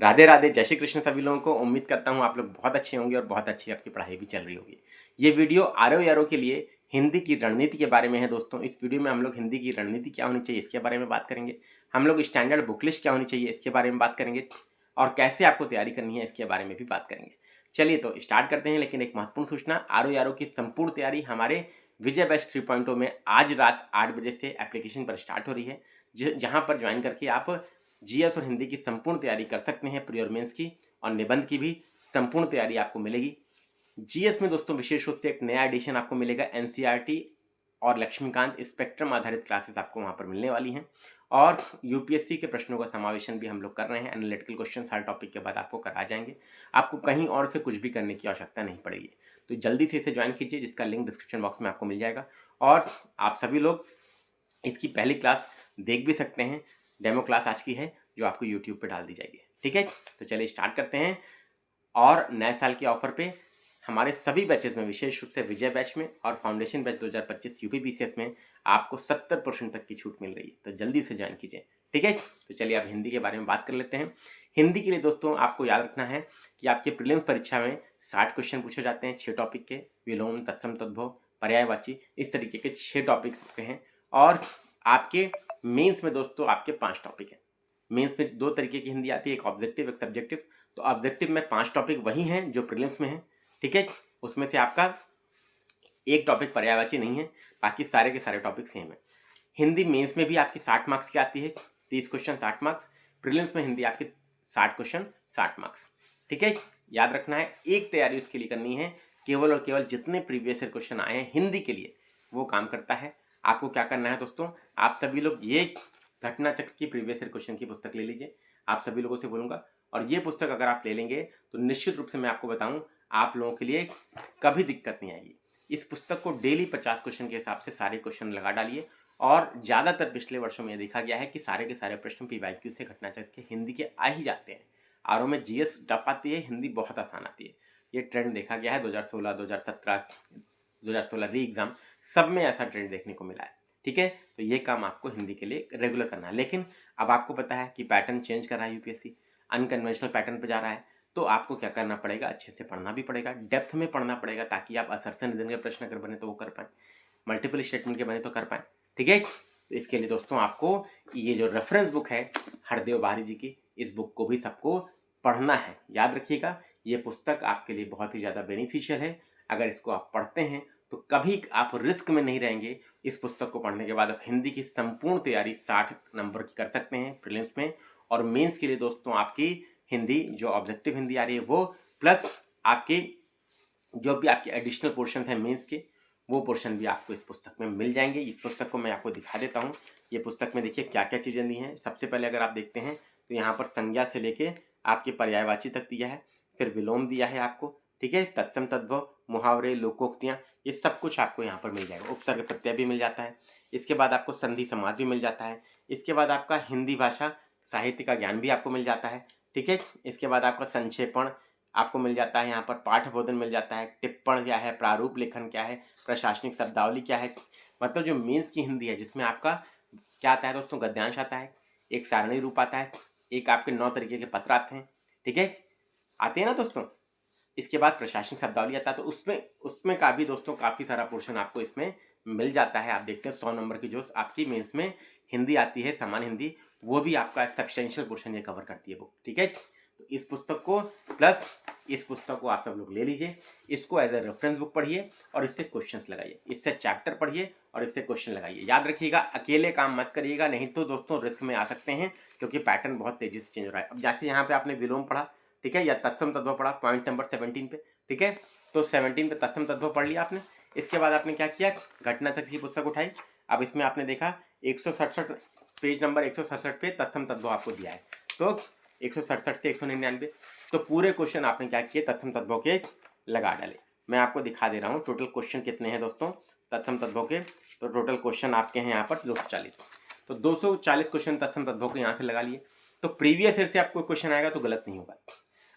राधे राधे, जय श्री कृष्ण सभी लोगों को। उम्मीद करता हूँ आप लोग बहुत अच्छे होंगे और बहुत अच्छी आपकी पढ़ाई भी चल रही होगी। ये वीडियो आरओ यारो के लिए हिंदी की रणनीति के बारे में है दोस्तों। इस वीडियो में हम लोग हिंदी की रणनीति क्या होनी चाहिए इसके बारे में बात करेंगे। हम लोग स्टैंडर्ड बुक लिस्ट क्या होनी चाहिए इसके बारे में बात करेंगे और कैसे आपको तैयारी करनी है इसके बारे में भी बात करेंगे। चलिए तो स्टार्ट करते हैं। लेकिन एक महत्वपूर्ण सूचना, आरओ यारो की संपूर्ण तैयारी हमारे विजय बैच 3.0 में आज रात 8 बजे से एप्लीकेशन पर स्टार्ट हो रही है, जहां पर ज्वाइन करके आप जीएस और हिंदी की संपूर्ण तैयारी कर सकते हैं। प्री और मेंस की और निबंध की भी संपूर्ण तैयारी आपको मिलेगी। जीएस में दोस्तों विशेष रूप से एक नया एडिशन आपको मिलेगा, एनसीईआरटी और लक्ष्मीकांत स्पेक्ट्रम आधारित क्लासेस आपको वहां पर मिलने वाली हैं। और यूपीएससी के प्रश्नों का समावेशन भी हम लोग कर रहे हैं। एनालिटिकल क्वेश्चन हर टॉपिक के बाद आपको करा जाएंगे। आपको कहीं और से कुछ भी करने की आवश्यकता नहीं पड़ेगी। तो जल्दी से इसे ज्वाइन कीजिए, जिसका लिंक डिस्क्रिप्शन बॉक्स में आपको मिल जाएगा। और आप सभी लोग इसकी पहली क्लास देख भी सकते हैं। डेमो क्लास आज की है जो आपको यूट्यूब पे डाल दी जाएगी। ठीक है, तो चलिए स्टार्ट करते हैं। और नए साल के ऑफर पे हमारे सभी बैचेस में, विशेष रूप से विजय बैच में और फाउंडेशन बैच 2025 यूपीपीसीएस में आपको 70% तक की छूट मिल रही है। तो जल्दी से ज्वाइन कीजिए। ठीक है, तो चलिए अब हिंदी के बारे में बात कर लेते हैं। हिंदी के लिए दोस्तों आपको याद रखना है कि आपके प्रीलिम्स परीक्षा में 60 क्वेश्चन पूछे जाते हैं 6 टॉपिक के, विलोम, तत्सम, तद्भव, पर्यायवाची, इस तरीके के 6 टॉपिक के हैं। और आपके मेंस में दोस्तों आपके 5 टॉपिक हैं। मेंस में 2 तरीके की हिंदी आती है, एक ऑब्जेक्टिव एक सब्जेक्टिव। तो ऑब्जेक्टिव में 5 टॉपिक वही हैं जो प्रीलिम्स में हैं। ठीक है, उसमें से आपका एक टॉपिक पर्यायवाची नहीं है, बाकी सारे के सारे टॉपिक सेम है। हिंदी मेंस में भी आपकी 60 मार्क्स की आती है, 30 क्वेश्चन 60 मार्क्स। प्रीलिम्स में हिंदी आपकी 60 क्वेश्चन 60 मार्क्स। ठीक है, याद रखना है एक तैयारी उसके लिए करनी है, केवल और केवल जितने प्रीवियस ईयर क्वेश्चन आए हैं हिंदी के लिए वो काम करता है। आपको क्या करना है दोस्तों, आप सभी लोग ये घटना चक्र की प्रीवियस ईयर क्वेश्चन की पुस्तक ले लीजिए। आप सभी लोगों से बोलूंगा, और ये पुस्तक अगर आप ले लेंगे तो निश्चित रूप से मैं आपको बताऊं आप लोगों के लिए कभी दिक्कत नहीं आएगी। इस पुस्तक को डेली 50 क्वेश्चन के हिसाब से सारे क्वेश्चन लगा डालिए। और ज़्यादातर पिछले वर्षों में यह देखा गया है कि सारे के सारे प्रश्न पीवाईक्यू से घटना चक्र के हिंदी के आ ही जाते हैं। आरओ में जीएस टफ आती है, हिंदी बहुत आसान आती है। ये ट्रेंड देखा गया है 2016, 2017, 2016 री एग्जाम, सब में ऐसा ट्रेंड देखने को मिला है। ठीक है, तो ये काम आपको हिंदी के लिए रेगुलर करना है। लेकिन अब आपको पता है कि पैटर्न चेंज कर रहा है यूपीएससी, अनकन्वेंशनल पैटर्न पर जा रहा है। तो आपको क्या करना पड़ेगा, अच्छे से पढ़ना भी पड़ेगा, डेप्थ में पढ़ना पड़ेगा, ताकि आप असर्शन रिजन के प्रश्न अगर बने तो वो कर पाए, मल्टीपल स्टेटमेंट के बने तो कर पाए। ठीक है, तो इसके लिए दोस्तों आपको ये जो रेफरेंस बुक है हरदेव बारी जी की, इस बुक को भी सबको पढ़ना है। याद रखिएगा, ये पुस्तक आपके लिए बहुत ही ज़्यादा बेनिफिशियल है। अगर इसको आप पढ़ते हैं तो कभी आप रिस्क में नहीं रहेंगे। इस पुस्तक को पढ़ने के बाद आप हिंदी की संपूर्ण तैयारी 60 नंबर की कर सकते हैं प्रीलिम्स में। और मेंस के लिए दोस्तों आपकी हिंदी जो ऑब्जेक्टिव हिंदी आ रही है वो, प्लस आपकी जो भी आपके एडिशनल पोर्शन है मेंस के, वो पोर्शन भी आपको इस पुस्तक में मिल जाएंगे। इस पुस्तक को मैं आपको दिखा देता हूँ। ये पुस्तक में देखिए क्या क्या चीज़ें दी हैं। सबसे पहले अगर आप देखते हैं तो यहाँ पर संज्ञा से लेके आपके पर्यायवाची तक दिया है, फिर विलोम दिया है आपको। ठीक है, तत्सम, तद्भव, मुहावरे, लोकोक्तियाँ, ये सब कुछ आपको यहाँ पर मिल जाएगा। उपसर्ग प्रत्यय भी मिल जाता है। इसके बाद आपको संधि समास भी मिल जाता है। इसके बाद आपका हिंदी भाषा साहित्य का ज्ञान भी आपको मिल जाता है। ठीक है, इसके बाद आपका संक्षेपण आपको मिल जाता है, यहाँ पर पाठबोधन मिल जाता है, टिप्पण क्या है, प्रारूप लेखन क्या है, प्रशासनिक शब्दावली क्या है। मतलब जो मेंस की हिंदी है जिसमें आपका क्या आता है दोस्तों, गद्यांश आता है, एक सारणी रूप आता है, एक आपके 9 तरीके के पत्र आते हैं। ठीक है, आते हैं ना दोस्तों। इसके बाद प्रशासनिक शब्दावली आता है, तो उसमें का भी दोस्तों काफ़ी सारा पोर्शन आपको इसमें मिल जाता है। आप देखते हैं 100 नंबर की जो आपकी मेंस में हिंदी आती है, सामान्य हिंदी, वो भी आपका सब्सटेंशियल पोर्शन ये कवर करती है बुक। ठीक है, तो इस पुस्तक को प्लस इस पुस्तक को आप सब लोग ले लीजिए। इसको एज ए रेफरेंस बुक पढ़िए और इससे क्वेश्चंस लगाइए, इससे चैप्टर पढ़िए और इससे क्वेश्चन लगाइए। याद रखिएगा अकेले काम मत करिएगा, नहीं तो दोस्तों रिस्क में आ सकते हैं, क्योंकि पैटर्न बहुत तेजी से चेंज हो रहा है। अब जैसे यहाँ पे आपने विलोम पढ़ा, ठीक है, या तत्सम तद्भव पढ़ा पॉइंट नंबर 17 पे। ठीक है, तो 17 पे तत्सम तद्भव पढ़ लिया आपने। इसके बाद आपने क्या किया, घटना चक्र की पुस्तक उठाई। अब इसमें आपने देखा 167 पेज नंबर 167 पे तत्सम तद्भव आपको दिया है, तो 167 से 199, तो पूरे क्वेश्चन आपने क्या किए, तत्सम तद्भव के लगा डाले। मैं आपको दिखा दे रहा हूँ टोटल क्वेश्चन कितने हैं दोस्तों तत्सम तद्भव के। तो टोटल क्वेश्चन आपके हैं यहाँ पर 240, तो 240 क्वेश्चन तत्सम तद्भव के यहाँ से लगा लिए। तो प्रीवियस ईयर से आपको क्वेश्चन आएगा तो गलत नहीं होगा।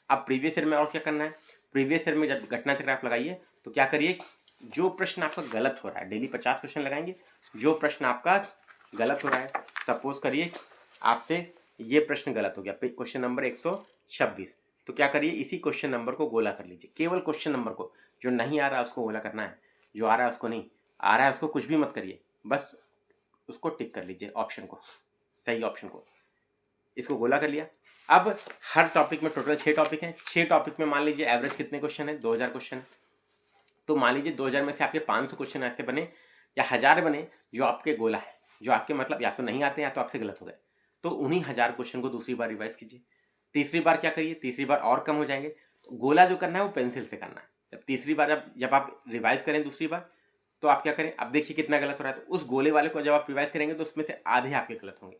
अब प्रीवियस ईयर में और क्या करना है, प्रीवियस ईयर में जब घटना चक्र आप लगाइए तो क्या करिए, जो प्रश्न आपका गलत हो रहा है, डेली 50 क्वेश्चन लगाएंगे। जो प्रश्न आपका गलत हो रहा है, सपोज करिए आपसे ये प्रश्न गलत हो गया, क्वेश्चन नंबर 126। तो क्या करिए, इसी क्वेश्चन नंबर को गोला कर लीजिए, केवल क्वेश्चन नंबर को, जो नहीं आ रहा है उसको गोला करना है, जो आ रहा है उसको नहीं, आ रहा है उसको कुछ भी मत करिए, बस उसको टिक कर लीजिए, ऑप्शन को, सही ऑप्शन को, इसको गोला कर लिया। अब हर टॉपिक में टोटल 6 टॉपिक हैं, 6 टॉपिक में मान लीजिए एवरेज कितने क्वेश्चन है, 2000 क्वेश्चन। तो मान लीजिए 2000 में से आपके 500 क्वेश्चन ऐसे बने या 1000 बने जो आपके गोला है, जो आपके मतलब या तो नहीं आते या तो आपसे गलत हो गए, तो उन्हीं 1000 क्वेश्चन को दूसरी बार रिवाइज कीजिए। तीसरी बार क्या करिए, तीसरी बार और कम हो जाएंगे, तो गोला जो करना है वो पेंसिल से करना है। जब तीसरी बार जब आप रिवाइज करें दूसरी बार, तो आप क्या करें, अब देखिए कितना गलत हो रहा है, तो उस गोले वाले को जब आप रिवाइज करेंगे तो उसमें से आधे आपके गलत होंगे,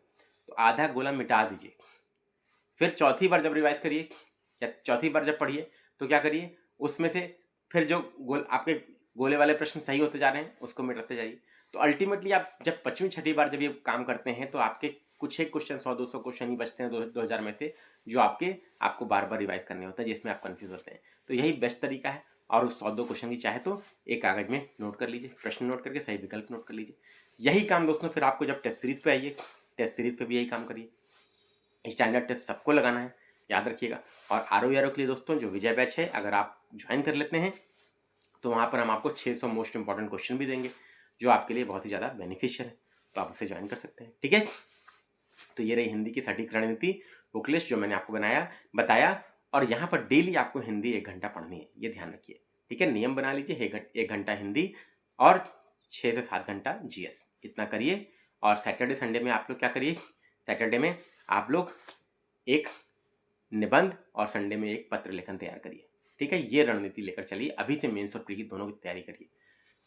तो आधा गोला मिटा दीजिए। फिर चौथी बार जब रिवाइज करिए या चौथी बार जब पढ़िए, तो क्या करिए, उसमें से फिर जो आपके गोले वाले प्रश्न सही होते जा रहे हैं उसको मिटाते जाइए। तो अल्टीमेटली आप जब 5वीं 6ठी बार जब ये काम करते हैं, तो आपके कुछ एक क्वेश्चन 100-200 क्वेश्चन ही बचते हैं 2000 में से, जो आपको बार बार रिवाइज करने होते हैं, जिसमें आप कंफ्यूज होते हैं। तो यही बेस्ट तरीका है। और उस 100-2 क्वेश्चन की चाहे तो एक कागज में नोट कर लीजिए, प्रश्न नोट करके सही विकल्प नोट कर लीजिए। यही काम दोस्तों फिर आपको जब टेस्ट सीरीज पे आइए, टेस्ट सीरीज पे भी यही काम करिए। स्टैंडर्ड टेस्ट सबको लगाना है, याद रखिएगा। और आरओ के लिए दोस्तों जो विजय बैच है, अगर आप ज्वाइन कर लेते हैं तो वहाँ पर हम आपको 600 मोस्ट इंपॉर्टेंट क्वेश्चन भी देंगे, जो आपके लिए बहुत ही ज़्यादा बेनिफिशियल है, तो आप उसे ज्वाइन कर सकते हैं। ठीक है, तो ये रही हिंदी की सटीक रणनीति बुक लिस्ट जो मैंने आपको बताया। और यहाँ पर डेली आपको हिंदी 1 घंटा पढ़नी है, ये ध्यान रखिए। ठीक है, नियम बना लीजिए, 1 घंटा हिंदी और 6 से 7 घंटा जीएस, इतना करिए। और सैटरडे संडे में आप लोग क्या करिए, सैटरडे में आप लोग एक निबंध और संडे में एक पत्र लेखन तैयार करिए। ठीक है, ये रणनीति लेकर चलिए, अभी से मेंस और प्री की दोनों की तैयारी करिए।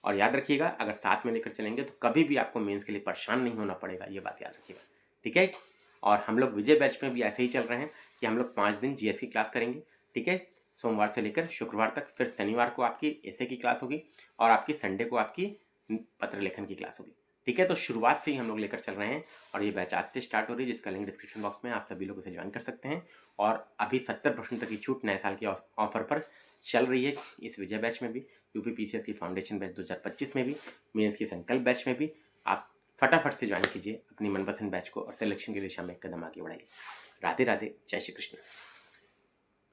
और याद रखिएगा, अगर साथ में लेकर चलेंगे तो कभी भी आपको मेंस के लिए परेशान नहीं होना पड़ेगा, ये बात याद रखिएगा। ठीक है, और हम लोग विजय बैच में भी ऐसे ही चल रहे हैं कि हम लोग 5 दिन जीएस की क्लास करेंगे। ठीक है, सोमवार से लेकर शुक्रवार तक, फिर शनिवार को आपकी एसे की क्लास होगी और आपकी संडे को आपकी पत्र लेखन की क्लास होगी। ठीक है, तो शुरुआत से ही हम लोग लेकर चल रहे हैं और ये बैच आज से स्टार्ट हो रही है, जिसका लिंक डिस्क्रिप्शन बॉक्स में, आप सभी लोग उसे ज्वाइन कर सकते हैं। और अभी 70% तक की छूट नए साल के ऑफर पर चल रही है इस विजय बैच में भी, यूपी पीसीएस की फाउंडेशन बैच 2025 में भी, मेंस की संकल्प बैच में भी। आप फटाफट से ज्वाइन कीजिए अपनी मनपसंद बैच को और सिलेक्शन की दिशा में एक कदम आगे बढ़ाइए। राधे राधे, जय श्री कृष्ण।